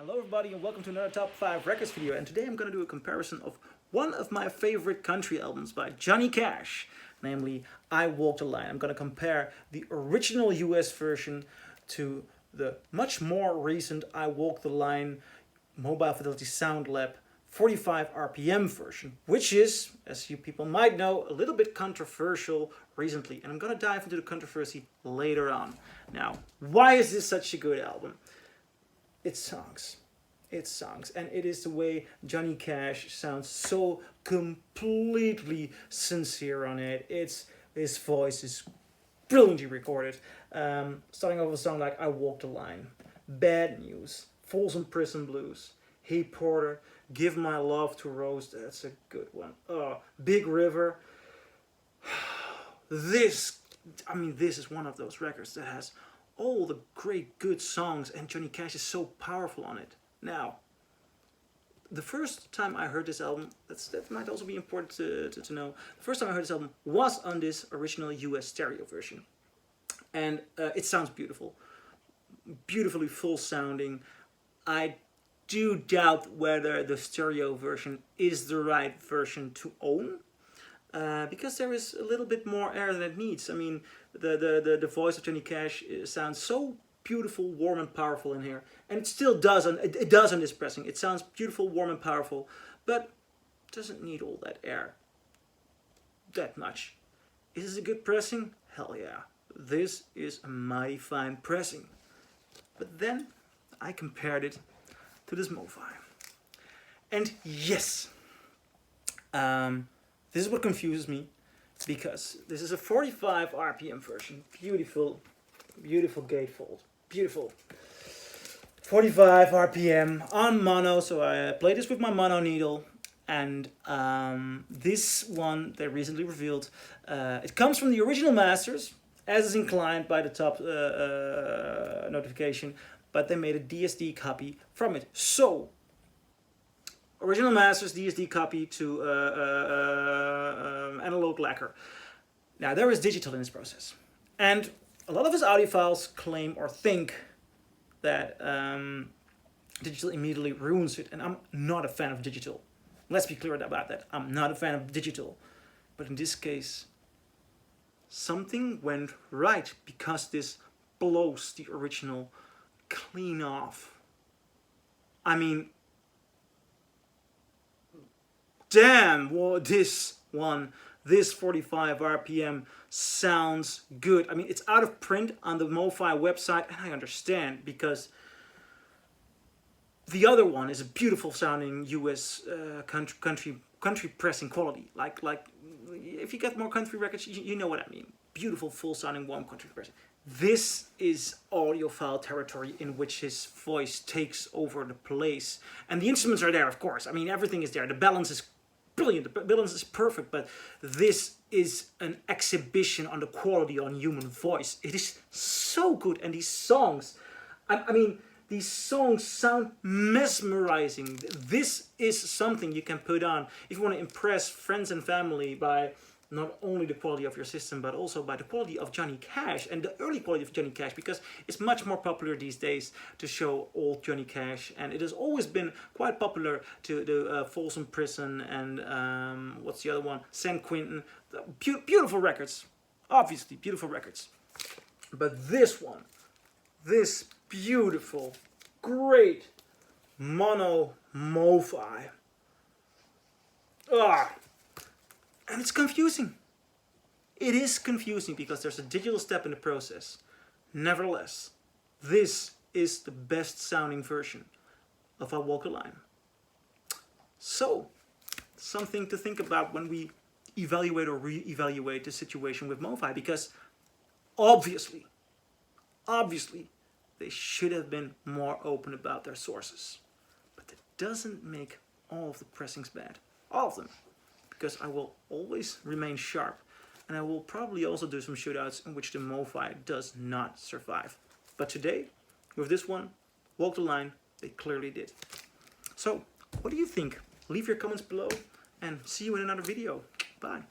Hello everybody and welcome to another top 5 records video, and today I'm going to do a comparison of one of my favorite country albums by Johnny Cash, namely I Walk the Line. I'm going to compare the original US version to the much more recent I Walk the Line Mobile Fidelity Sound Lab 45 RPM version, which is, as you people might know, a little bit controversial recently, and I'm going to dive into the controversy later on. Now, why is this such a good album? It's songs, and it is the way Johnny Cash sounds so completely sincere on it. His voice is brilliantly recorded. Starting off with a song like I Walk the Line, Bad News, Folsom Prison Blues, Hey Porter, Give My Love to Rose, that's a good one. Big River. This is one of those records that has all the great good songs, and Johnny Cash is so powerful on it. Now, the first time I heard this album, that might also be important to know, the first time I heard this album was on this original US stereo version. And it sounds beautiful. Beautifully full sounding. I do doubt whether the stereo version is the right version to own. Because there is a little bit more air than it needs. I mean, the voice of Johnny Cash sounds so beautiful, warm and powerful in here, and it still does. It does on this pressing. It sounds beautiful, warm and powerful, but doesn't need all that air that much. Is this a good pressing? Hell yeah! This is a mighty fine pressing. But then I compared it to this MoFi, and yes. This is what confuses me, because this is a 45 RPM version. Beautiful, beautiful gatefold. Beautiful. 45 RPM on mono, so I played this with my mono needle. And this one they recently revealed, it comes from the original masters, as is inclined by the top notification, but they made a DSD copy from it. So, original masters, DSD copy to analog lacquer. Now, there is digital in this process. And a lot of us audiophiles claim or think that digital immediately ruins it. And I'm not a fan of digital. Let's be clear about that. I'm not a fan of digital. But in this case, something went right, because this blows the original clean off. I mean, damn, well, this 45 RPM sounds good. I mean, it's out of print on the MoFi website, and I understand, because the other one is a beautiful sounding US country pressing quality. Like if you get more country records, you know what I mean. Beautiful, full sounding, warm country pressing. This is audiophile territory in which his voice takes over the place. And the instruments are there, of course. I mean, everything is there. The balance is brilliant. The balance is perfect. But this is an exhibition on the quality on human voice. It is so good. And these songs, I mean, these songs sound mesmerizing. This is something you can put on if you want to impress friends and family by not only the quality of your system, but also by the quality of Johnny Cash, and the early quality of Johnny Cash, because it's much more popular these days to show old Johnny Cash, and it has always been quite popular to do Folsom Prison and what's the other one? San Quentin. Beautiful records, obviously beautiful records. But this one, this beautiful, great mono MoFi. And it's confusing. It is confusing because there's a digital step in the process. Nevertheless, this is the best sounding version of I Walk the Line. So, something to think about when we evaluate or re-evaluate the situation with MoFi, because obviously, they should have been more open about their sources. But that doesn't make all of the pressings bad. All of them. Because I will always remain sharp, and I will probably also do some shootouts in which the MoFi does not survive. But today, with this one, Walk the Line, they clearly did. So, what do you think? Leave your comments below, and see you in another video. Bye.